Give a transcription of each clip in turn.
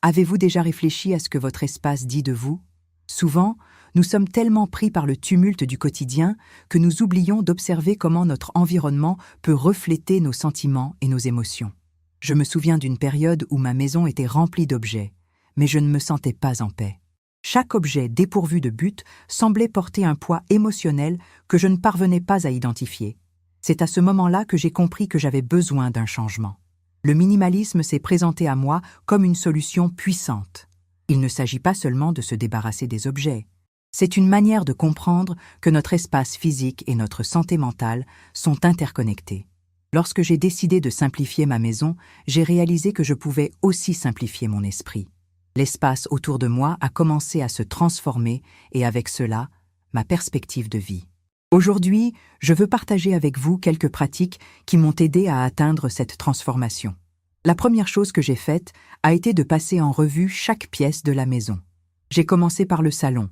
Avez-vous déjà réfléchi à ce que votre espace dit de vous? Souvent, nous sommes tellement pris par le tumulte du quotidien que nous oublions d'observer comment notre environnement peut refléter nos sentiments et nos émotions. Je me souviens d'une période où ma maison était remplie d'objets, mais je ne me sentais pas en paix. Chaque objet dépourvu de but semblait porter un poids émotionnel que je ne parvenais pas à identifier. C'est à ce moment-là que j'ai compris que j'avais besoin d'un changement. Le minimalisme s'est présenté à moi comme une solution puissante. Il ne s'agit pas seulement de se débarrasser des objets. C'est une manière de comprendre que notre espace physique et notre santé mentale sont interconnectés. Lorsque j'ai décidé de simplifier ma maison, j'ai réalisé que je pouvais aussi simplifier mon esprit. L'espace autour de moi a commencé à se transformer et avec cela, ma perspective de vie. Aujourd'hui, je veux partager avec vous quelques pratiques qui m'ont aidé à atteindre cette transformation. La première chose que j'ai faite a été de passer en revue chaque pièce de la maison. J'ai commencé par le salon,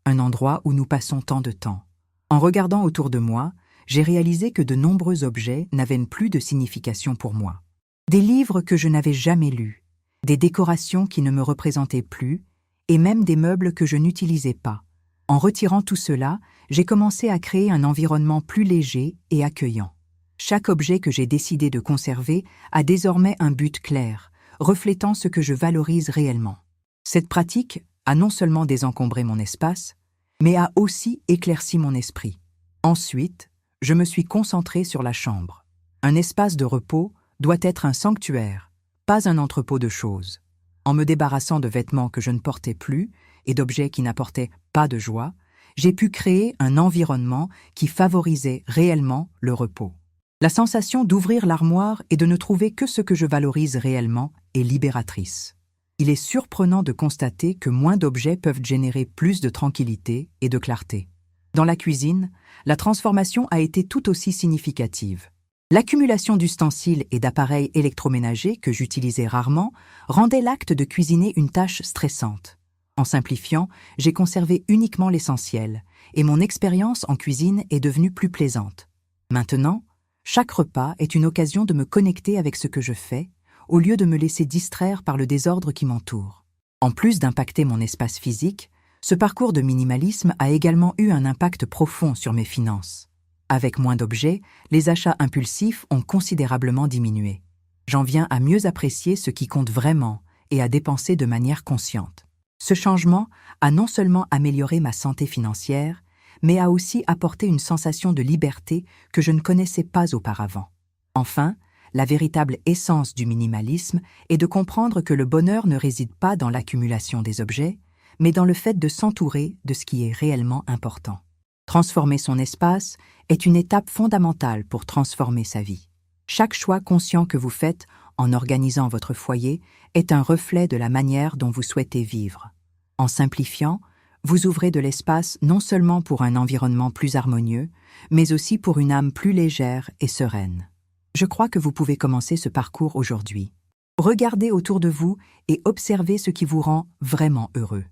un endroit où nous passons tant de temps. En regardant autour de moi, j'ai réalisé que de nombreux objets n'avaient plus de signification pour moi. Des livres que je n'avais jamais lus, des décorations qui ne me représentaient plus, et même des meubles que je n'utilisais pas. En retirant tout cela, j'ai commencé à créer un environnement plus léger et accueillant. Chaque objet que j'ai décidé de conserver a désormais un but clair, reflétant ce que je valorise réellement. Cette pratique a non seulement désencombré mon espace, mais a aussi éclairci mon esprit. Ensuite, je me suis concentré sur la chambre. Un espace de repos doit être un sanctuaire, pas un entrepôt de choses. En me débarrassant de vêtements que je ne portais plus et d'objets qui n'apportaient pas de joie, j'ai pu créer un environnement qui favorisait réellement le repos. La sensation d'ouvrir l'armoire et de ne trouver que ce que je valorise réellement est libératrice. Il est surprenant de constater que moins d'objets peuvent générer plus de tranquillité et de clarté. Dans la cuisine, la transformation a été tout aussi significative. L'accumulation d'ustensiles et d'appareils électroménagers que j'utilisais rarement rendait l'acte de cuisiner une tâche stressante. En simplifiant, j'ai conservé uniquement l'essentiel, et mon expérience en cuisine est devenue plus plaisante. Maintenant, chaque repas est une occasion de me connecter avec ce que je fais, au lieu de me laisser distraire par le désordre qui m'entoure. En plus d'impacter mon espace physique, ce parcours de minimalisme a également eu un impact profond sur mes finances. Avec moins d'objets, les achats impulsifs ont considérablement diminué. J'en viens à mieux apprécier ce qui compte vraiment et à dépenser de manière consciente. Ce changement a non seulement amélioré ma santé financière, mais a aussi apporté une sensation de liberté que je ne connaissais pas auparavant. Enfin, la véritable essence du minimalisme est de comprendre que le bonheur ne réside pas dans l'accumulation des objets, mais dans le fait de s'entourer de ce qui est réellement important. Transformer son espace est une étape fondamentale pour transformer sa vie. Chaque choix conscient que vous faites en organisant votre foyer est un reflet de la manière dont vous souhaitez vivre. En simplifiant, vous ouvrez de l'espace non seulement pour un environnement plus harmonieux, mais aussi pour une âme plus légère et sereine. Je crois que vous pouvez commencer ce parcours aujourd'hui. Regardez autour de vous et observez ce qui vous rend vraiment heureux.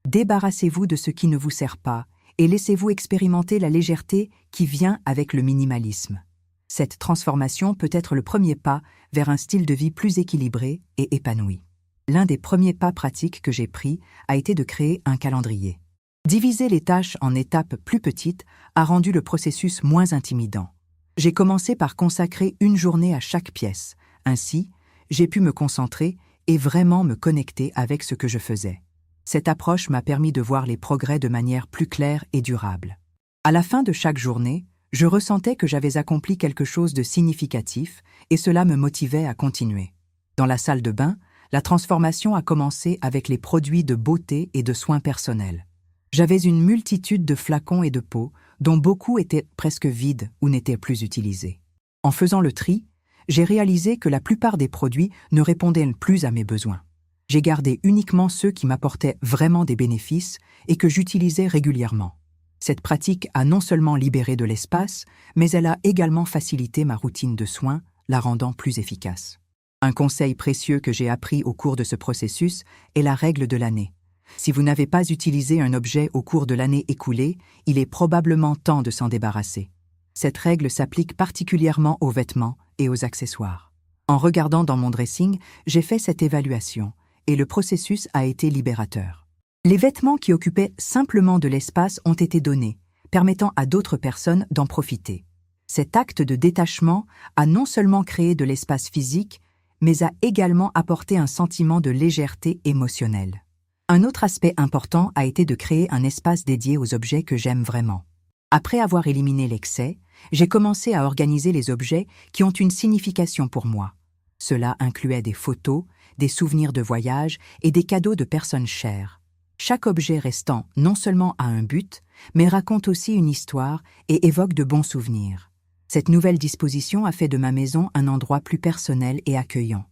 Débarrassez-vous de ce qui ne vous sert pas et laissez-vous expérimenter la légèreté qui vient avec le minimalisme. Cette transformation peut être le premier pas vers un style de vie plus équilibré et épanoui. L'un des premiers pas pratiques que j'ai pris a été de créer un calendrier. Diviser les tâches en étapes plus petites a rendu le processus moins intimidant. J'ai commencé par consacrer une journée à chaque pièce. Ainsi, j'ai pu me concentrer et vraiment me connecter avec ce que je faisais. Cette approche m'a permis de voir les progrès de manière plus claire et durable. À la fin de chaque journée, je ressentais que j'avais accompli quelque chose de significatif et cela me motivait à continuer. Dans la salle de bain, la transformation a commencé avec les produits de beauté et de soins personnels. J'avais une multitude de flacons et de pots, dont beaucoup étaient presque vides ou n'étaient plus utilisés. En faisant le tri, j'ai réalisé que la plupart des produits ne répondaient plus à mes besoins. J'ai gardé uniquement ceux qui m'apportaient vraiment des bénéfices et que j'utilisais régulièrement. Cette pratique a non seulement libéré de l'espace, mais elle a également facilité ma routine de soins, la rendant plus efficace. Un conseil précieux que j'ai appris au cours de ce processus est la règle de l'année. Si vous n'avez pas utilisé un objet au cours de l'année écoulée, il est probablement temps de s'en débarrasser. Cette règle s'applique particulièrement aux vêtements et aux accessoires. En regardant dans mon dressing, j'ai fait cette évaluation et le processus a été libérateur. Les vêtements qui occupaient simplement de l'espace ont été donnés, permettant à d'autres personnes d'en profiter. Cet acte de détachement a non seulement créé de l'espace physique, mais a également apporté un sentiment de légèreté émotionnelle. Un autre aspect important a été de créer un espace dédié aux objets que j'aime vraiment. Après avoir éliminé l'excès, j'ai commencé à organiser les objets qui ont une signification pour moi. Cela incluait des photos, des souvenirs de voyage et des cadeaux de personnes chères. Chaque objet restant non seulement a un but, mais raconte aussi une histoire et évoque de bons souvenirs. Cette nouvelle disposition a fait de ma maison un endroit plus personnel et accueillant.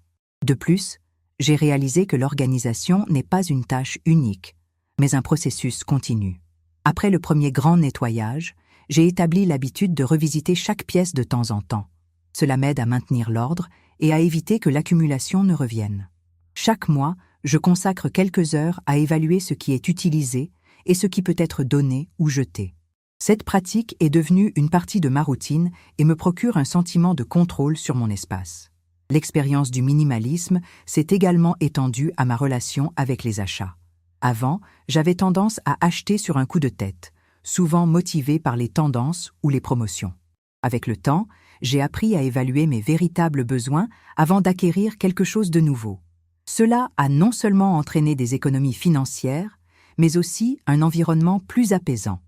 De plus, j'ai réalisé que l'organisation n'est pas une tâche unique, mais un processus continu. Après le premier grand nettoyage, j'ai établi l'habitude de revisiter chaque pièce de temps en temps. Cela m'aide à maintenir l'ordre et à éviter que l'accumulation ne revienne. Chaque mois, je consacre quelques heures à évaluer ce qui est utilisé et ce qui peut être donné ou jeté. Cette pratique est devenue une partie de ma routine et me procure un sentiment de contrôle sur mon espace. L'expérience du minimalisme s'est également étendue à ma relation avec les achats. Avant, j'avais tendance à acheter sur un coup de tête, souvent motivé par les tendances ou les promotions. Avec le temps, j'ai appris à évaluer mes véritables besoins avant d'acquérir quelque chose de nouveau. Cela a non seulement entraîné des économies financières, mais aussi un environnement plus apaisant.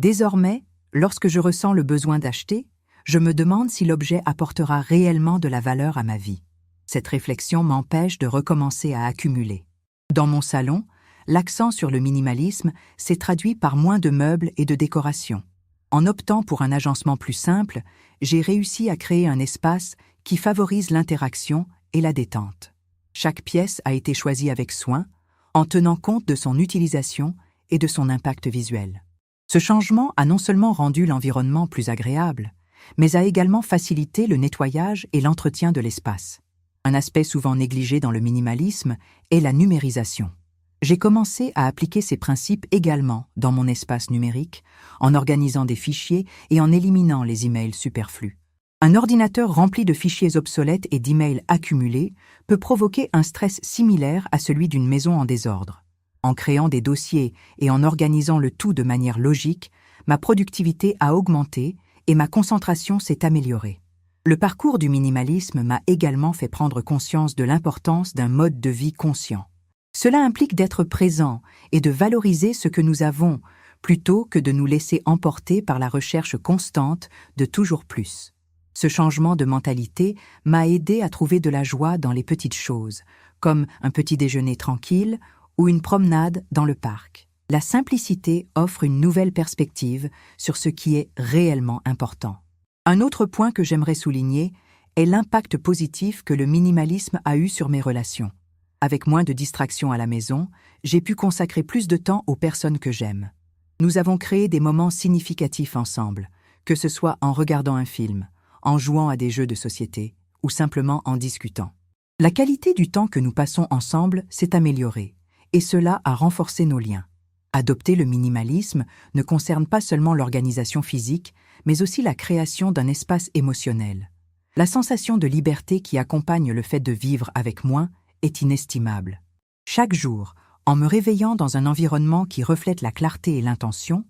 Désormais, lorsque je ressens le besoin d'acheter, je me demande si l'objet apportera réellement de la valeur à ma vie. Cette réflexion m'empêche de recommencer à accumuler. Dans mon salon, l'accent sur le minimalisme s'est traduit par moins de meubles et de décorations. En optant pour un agencement plus simple, j'ai réussi à créer un espace qui favorise l'interaction et la détente. Chaque pièce a été choisie avec soin, en tenant compte de son utilisation et de son impact visuel. Ce changement a non seulement rendu l'environnement plus agréable, mais a également facilité le nettoyage et l'entretien de l'espace. Un aspect souvent négligé dans le minimalisme est la numérisation. J'ai commencé à appliquer ces principes également dans mon espace numérique, en organisant des fichiers et en éliminant les emails superflus. Un ordinateur rempli de fichiers obsolètes et d'emails accumulés peut provoquer un stress similaire à celui d'une maison en désordre. En créant des dossiers et en organisant le tout de manière logique, ma productivité a augmenté et ma concentration s'est améliorée. Le parcours du minimalisme m'a également fait prendre conscience de l'importance d'un mode de vie conscient. Cela implique d'être présent et de valoriser ce que nous avons, plutôt que de nous laisser emporter par la recherche constante de toujours plus. Ce changement de mentalité m'a aidé à trouver de la joie dans les petites choses, comme un petit déjeuner tranquille ou une promenade dans le parc. La simplicité offre une nouvelle perspective sur ce qui est réellement important. Un autre point que j'aimerais souligner est l'impact positif que le minimalisme a eu sur mes relations. Avec moins de distractions à la maison, j'ai pu consacrer plus de temps aux personnes que j'aime. Nous avons créé des moments significatifs ensemble, que ce soit en regardant un film, en jouant à des jeux de société ou simplement en discutant. La qualité du temps que nous passons ensemble s'est améliorée, et cela a renforcé nos liens. Adopter le minimalisme ne concerne pas seulement l'organisation physique, mais aussi la création d'un espace émotionnel. La sensation de liberté qui accompagne le fait de vivre avec moins est inestimable. Chaque jour, en me réveillant dans un environnement qui reflète la clarté et l'intention,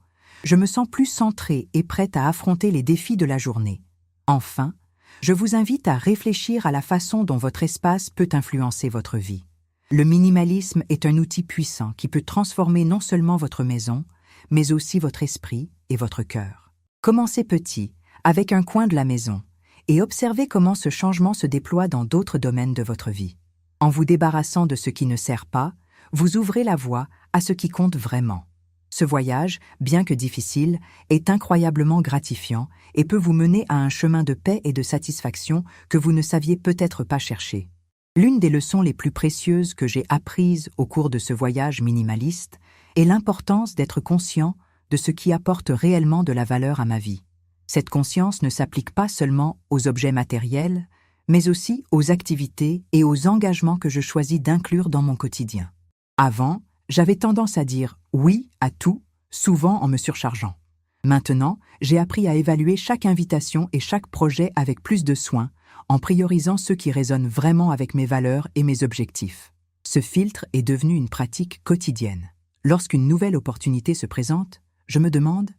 je me sens plus centrée et prête à affronter les défis de la journée. Enfin, je vous invite à réfléchir à la façon dont votre espace peut influencer votre vie. Le minimalisme est un outil puissant qui peut transformer non seulement votre maison, mais aussi votre esprit et votre cœur. Commencez petit, avec un coin de la maison, et observez comment ce changement se déploie dans d'autres domaines de votre vie. En vous débarrassant de ce qui ne sert pas, vous ouvrez la voie à ce qui compte vraiment. Ce voyage, bien que difficile, est incroyablement gratifiant et peut vous mener à un chemin de paix et de satisfaction que vous ne saviez peut-être pas chercher. L'une des leçons les plus précieuses que j'ai apprises au cours de ce voyage minimaliste est l'importance d'être conscient de ce qui apporte réellement de la valeur à ma vie. Cette conscience ne s'applique pas seulement aux objets matériels, mais aussi aux activités et aux engagements que je choisis d'inclure dans mon quotidien. Avant, j'avais tendance à dire oui à tout, souvent en me surchargeant. Maintenant, j'ai appris à évaluer chaque invitation et chaque projet avec plus de soin, en priorisant ceux qui résonnent vraiment avec mes valeurs et mes objectifs. Ce filtre est devenu une pratique quotidienne. Lorsqu'une nouvelle opportunité se présente, je me demande,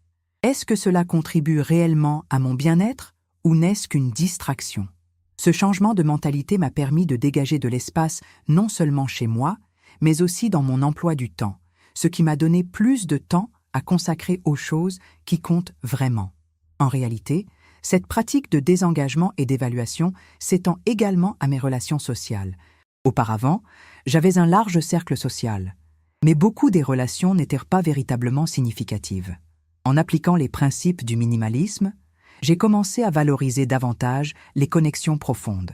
est-ce que cela contribue réellement à mon bien-être ou n'est-ce qu'une distraction? Ce changement de mentalité m'a permis de dégager de l'espace non seulement chez moi, mais aussi dans mon emploi du temps, ce qui m'a donné plus de temps à consacrer aux choses qui comptent vraiment. En réalité, cette pratique de désengagement et d'évaluation s'étend également à mes relations sociales. Auparavant, j'avais un large cercle social, mais beaucoup des relations n'étaient pas véritablement significatives. En appliquant les principes du minimalisme, j'ai commencé à valoriser davantage les connexions profondes.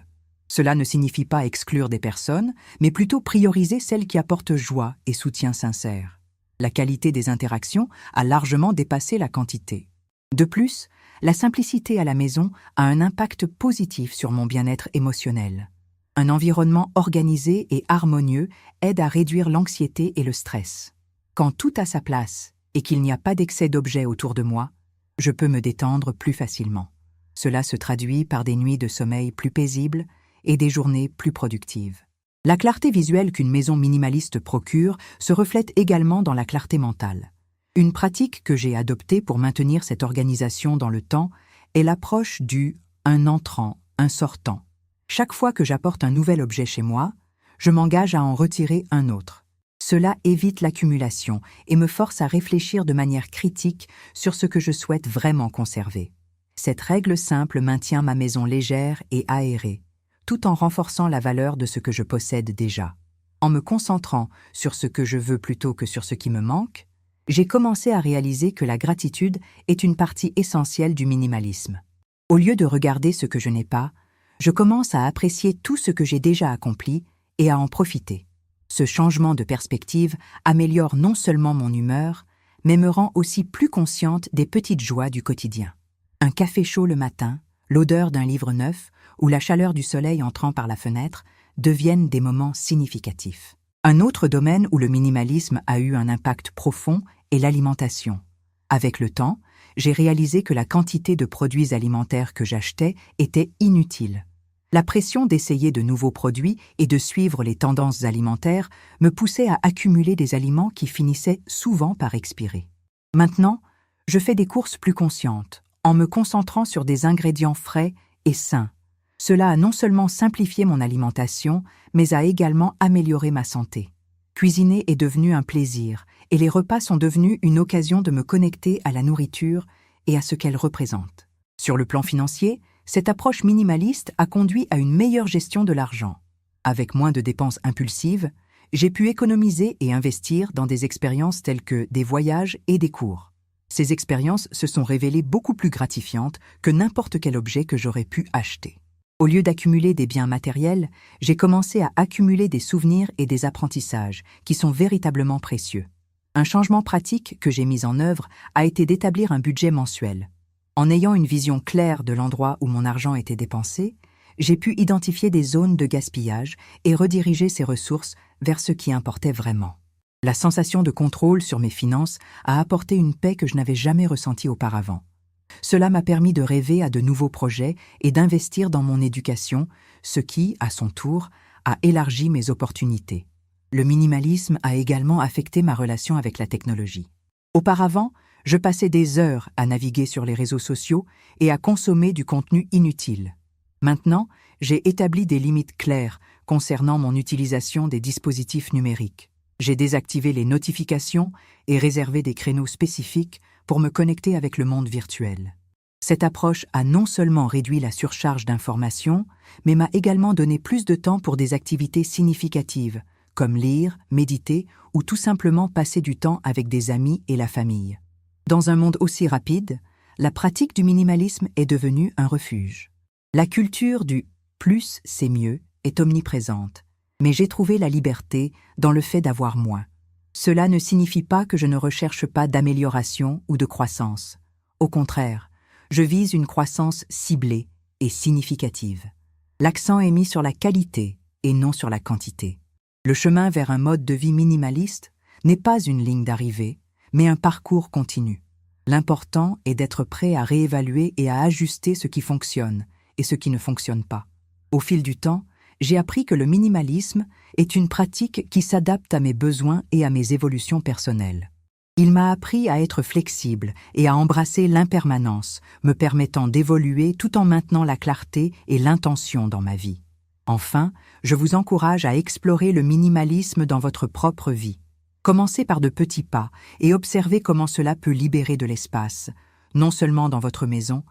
Cela ne signifie pas exclure des personnes, mais plutôt prioriser celles qui apportent joie et soutien sincère. La qualité des interactions a largement dépassé la quantité. De plus, la simplicité à la maison a un impact positif sur mon bien-être émotionnel. Un environnement organisé et harmonieux aide à réduire l'anxiété et le stress. Quand tout a sa place et qu'il n'y a pas d'excès d'objets autour de moi, je peux me détendre plus facilement. Cela se traduit par des nuits de sommeil plus paisibles et des journées plus productives. La clarté visuelle qu'une maison minimaliste procure se reflète également dans la clarté mentale. Une pratique que j'ai adoptée pour maintenir cette organisation dans le temps est l'approche du « un entrant, un sortant ». Chaque fois que j'apporte un nouvel objet chez moi, je m'engage à en retirer un autre. Cela évite l'accumulation et me force à réfléchir de manière critique sur ce que je souhaite vraiment conserver. Cette règle simple maintient ma maison légère et aérée, tout en renforçant la valeur de ce que je possède déjà. En me concentrant sur ce que je veux plutôt que sur ce qui me manque, j'ai commencé à réaliser que la gratitude est une partie essentielle du minimalisme. Au lieu de regarder ce que je n'ai pas, je commence à apprécier tout ce que j'ai déjà accompli et à en profiter. Ce changement de perspective améliore non seulement mon humeur, mais me rend aussi plus consciente des petites joies du quotidien. Un café chaud le matin, l'odeur d'un livre neuf ou la chaleur du soleil entrant par la fenêtre deviennent des moments significatifs. Un autre domaine où le minimalisme a eu un impact profond est l'alimentation. Avec le temps, j'ai réalisé que la quantité de produits alimentaires que j'achetais était inutile. La pression d'essayer de nouveaux produits et de suivre les tendances alimentaires me poussait à accumuler des aliments qui finissaient souvent par expirer. Maintenant, je fais des courses plus conscientes, en me concentrant sur des ingrédients frais et sains. Cela a non seulement simplifié mon alimentation, mais a également amélioré ma santé. Cuisiner est devenu un plaisir, et les repas sont devenus une occasion de me connecter à la nourriture et à ce qu'elle représente. Sur le plan financier, cette approche minimaliste a conduit à une meilleure gestion de l'argent. Avec moins de dépenses impulsives, j'ai pu économiser et investir dans des expériences telles que des voyages et des cours. Ces expériences se sont révélées beaucoup plus gratifiantes que n'importe quel objet que j'aurais pu acheter. Au lieu d'accumuler des biens matériels, j'ai commencé à accumuler des souvenirs et des apprentissages qui sont véritablement précieux. Un changement pratique que j'ai mis en œuvre a été d'établir un budget mensuel. En ayant une vision claire de l'endroit où mon argent était dépensé, j'ai pu identifier des zones de gaspillage et rediriger ces ressources vers ce qui importait vraiment. La sensation de contrôle sur mes finances a apporté une paix que je n'avais jamais ressentie auparavant. Cela m'a permis de rêver à de nouveaux projets et d'investir dans mon éducation, ce qui, à son tour, a élargi mes opportunités. Le minimalisme a également affecté ma relation avec la technologie. Auparavant, je passais des heures à naviguer sur les réseaux sociaux et à consommer du contenu inutile. Maintenant, j'ai établi des limites claires concernant mon utilisation des dispositifs numériques. J'ai désactivé les notifications et réservé des créneaux spécifiques pour me connecter avec le monde virtuel. Cette approche a non seulement réduit la surcharge d'informations, mais m'a également donné plus de temps pour des activités significatives, comme lire, méditer ou tout simplement passer du temps avec des amis et la famille. Dans un monde aussi rapide, la pratique du minimalisme est devenue un refuge. La culture du « plus, c'est mieux » est omniprésente, mais j'ai trouvé la liberté dans le fait d'avoir moins. Cela ne signifie pas que je ne recherche pas d'amélioration ou de croissance. Au contraire, je vise une croissance ciblée et significative. L'accent est mis sur la qualité et non sur la quantité. Le chemin vers un mode de vie minimaliste n'est pas une ligne d'arrivée, mais un parcours continu. L'important est d'être prêt à réévaluer et à ajuster ce qui fonctionne et ce qui ne fonctionne pas. Au fil du temps, j'ai appris que le minimalisme est une pratique qui s'adapte à mes besoins et à mes évolutions personnelles. Il m'a appris à être flexible et à embrasser l'impermanence, me permettant d'évoluer tout en maintenant la clarté et l'intention dans ma vie. Enfin, je vous encourage à explorer le minimalisme dans votre propre vie. Commencez par de petits pas et observez comment cela peut libérer de l'espace, non seulement dans votre maison,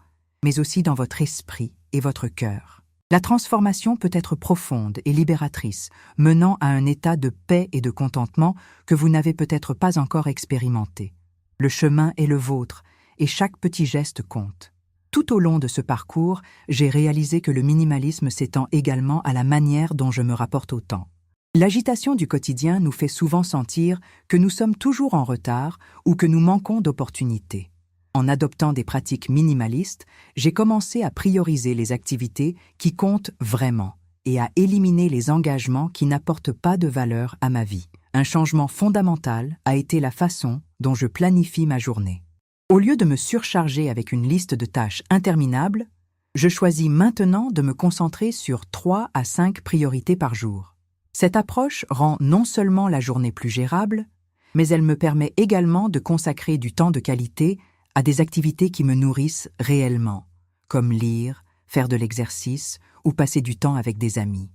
mais aussi dans votre esprit et votre cœur. La transformation peut être profonde et libératrice, menant à un état de paix et de contentement que vous n'avez peut-être pas encore expérimenté. Le chemin est le vôtre, et chaque petit geste compte. Tout au long de ce parcours, j'ai réalisé que le minimalisme s'étend également à la manière dont je me rapporte au temps. L'agitation du quotidien nous fait souvent sentir que nous sommes toujours en retard ou que nous manquons d'opportunités. En adoptant des pratiques minimalistes, j'ai commencé à prioriser les activités qui comptent vraiment et à éliminer les engagements qui n'apportent pas de valeur à ma vie. Un changement fondamental a été la façon dont je planifie ma journée. Au lieu de me surcharger avec une liste de tâches interminables, je choisis maintenant de me concentrer sur 3 à 5 priorités par jour. Cette approche rend non seulement la journée plus gérable, mais elle me permet également de consacrer du temps de qualité à des activités qui me nourrissent réellement, comme lire, faire de l'exercice ou passer du temps avec des amis.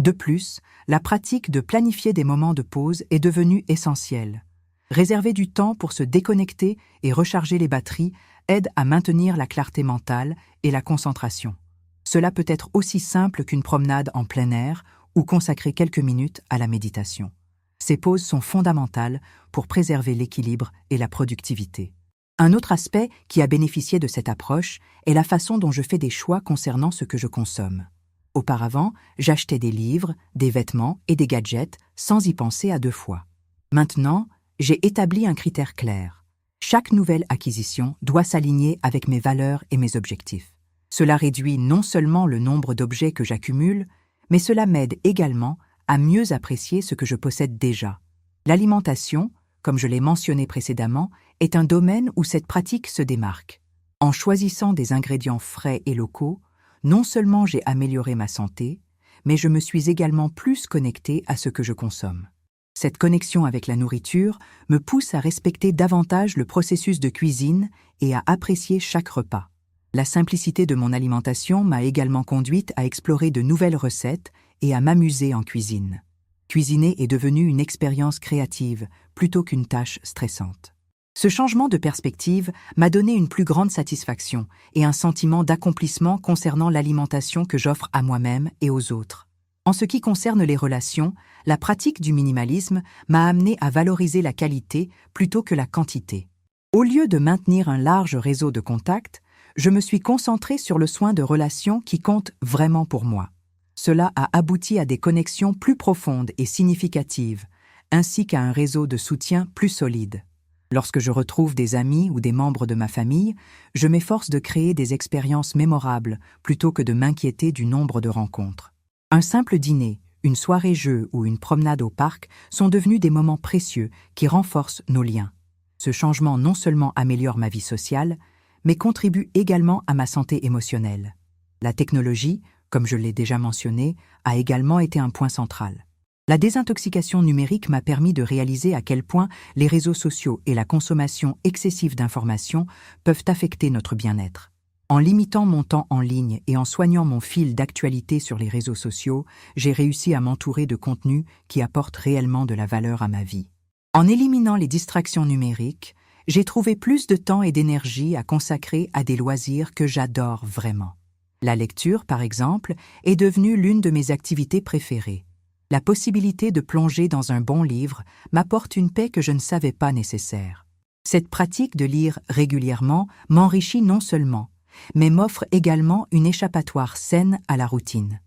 De plus, la pratique de planifier des moments de pause est devenue essentielle. Réserver du temps pour se déconnecter et recharger les batteries aide à maintenir la clarté mentale et la concentration. Cela peut être aussi simple qu'une promenade en plein air ou consacrer quelques minutes à la méditation. Ces pauses sont fondamentales pour préserver l'équilibre et la productivité. Un autre aspect qui a bénéficié de cette approche est la façon dont je fais des choix concernant ce que je consomme. Auparavant, j'achetais des livres, des vêtements et des gadgets sans y penser à 2 fois. Maintenant, j'ai établi un critère clair. Chaque nouvelle acquisition doit s'aligner avec mes valeurs et mes objectifs. Cela réduit non seulement le nombre d'objets que j'accumule, mais cela m'aide également à mieux apprécier ce que je possède déjà. L'alimentation, comme je l'ai mentionné précédemment, est un domaine où cette pratique se démarque. En choisissant des ingrédients frais et locaux, non seulement j'ai amélioré ma santé, mais je me suis également plus connecté à ce que je consomme. Cette connexion avec la nourriture me pousse à respecter davantage le processus de cuisine et à apprécier chaque repas. La simplicité de mon alimentation m'a également conduite à explorer de nouvelles recettes et à m'amuser en cuisine. Cuisiner est devenu une expérience créative plutôt qu'une tâche stressante. Ce changement de perspective m'a donné une plus grande satisfaction et un sentiment d'accomplissement concernant l'alimentation que j'offre à moi-même et aux autres. En ce qui concerne les relations, la pratique du minimalisme m'a amené à valoriser la qualité plutôt que la quantité. Au lieu de maintenir un large réseau de contacts, je me suis concentré sur le soin de relations qui comptent vraiment pour moi. Cela a abouti à des connexions plus profondes et significatives, ainsi qu'à un réseau de soutien plus solide. Lorsque je retrouve des amis ou des membres de ma famille, je m'efforce de créer des expériences mémorables plutôt que de m'inquiéter du nombre de rencontres. Un simple dîner, une soirée-jeu ou une promenade au parc sont devenus des moments précieux qui renforcent nos liens. Ce changement non seulement améliore ma vie sociale, mais contribue également à ma santé émotionnelle. La technologie, comme je l'ai déjà mentionné, a également été un point central. La désintoxication numérique m'a permis de réaliser à quel point les réseaux sociaux et la consommation excessive d'informations peuvent affecter notre bien-être. En limitant mon temps en ligne et en soignant mon fil d'actualité sur les réseaux sociaux, j'ai réussi à m'entourer de contenus qui apportent réellement de la valeur à ma vie. En éliminant les distractions numériques, j'ai trouvé plus de temps et d'énergie à consacrer à des loisirs que j'adore vraiment. La lecture, par exemple, est devenue l'une de mes activités préférées. La possibilité de plonger dans un bon livre m'apporte une paix que je ne savais pas nécessaire. Cette pratique de lire régulièrement m'enrichit non seulement, mais m'offre également une échappatoire saine à la routine.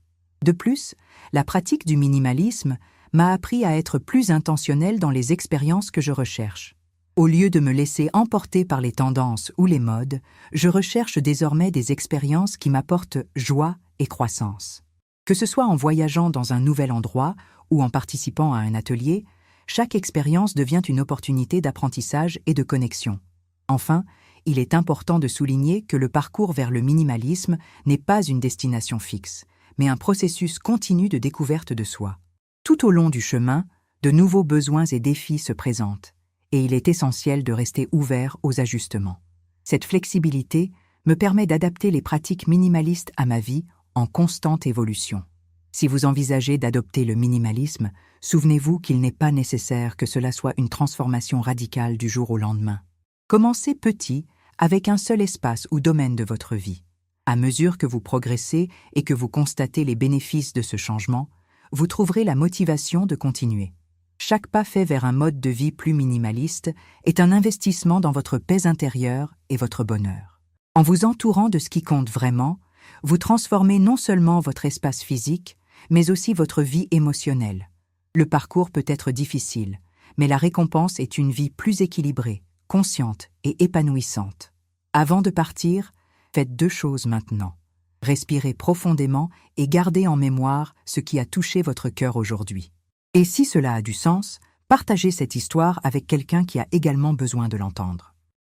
De plus, la pratique du minimalisme m'a appris à être plus intentionnel dans les expériences que je recherche. Au lieu de me laisser emporter par les tendances ou les modes, je recherche désormais des expériences qui m'apportent joie et croissance. Que ce soit en voyageant dans un nouvel endroit ou en participant à un atelier, chaque expérience devient une opportunité d'apprentissage et de connexion. Enfin, il est important de souligner que le parcours vers le minimalisme n'est pas une destination fixe, mais un processus continu de découverte de soi. Tout au long du chemin, de nouveaux besoins et défis se présentent, et il est essentiel de rester ouvert aux ajustements. Cette flexibilité me permet d'adapter les pratiques minimalistes à ma vie en constante évolution. Si vous envisagez d'adopter le minimalisme, souvenez-vous qu'il n'est pas nécessaire que cela soit une transformation radicale du jour au lendemain. Commencez petit, avec un seul espace ou domaine de votre vie. À mesure que vous progressez et que vous constatez les bénéfices de ce changement, vous trouverez la motivation de continuer. Chaque pas fait vers un mode de vie plus minimaliste est un investissement dans votre paix intérieure et votre bonheur. En vous entourant de ce qui compte vraiment, vous transformez non seulement votre espace physique, mais aussi votre vie émotionnelle. Le parcours peut être difficile, mais la récompense est une vie plus équilibrée, consciente et épanouissante. Avant de partir, faites 2 choses maintenant. Respirez profondément et gardez en mémoire ce qui a touché votre cœur aujourd'hui. Et si cela a du sens, partagez cette histoire avec quelqu'un qui a également besoin de l'entendre.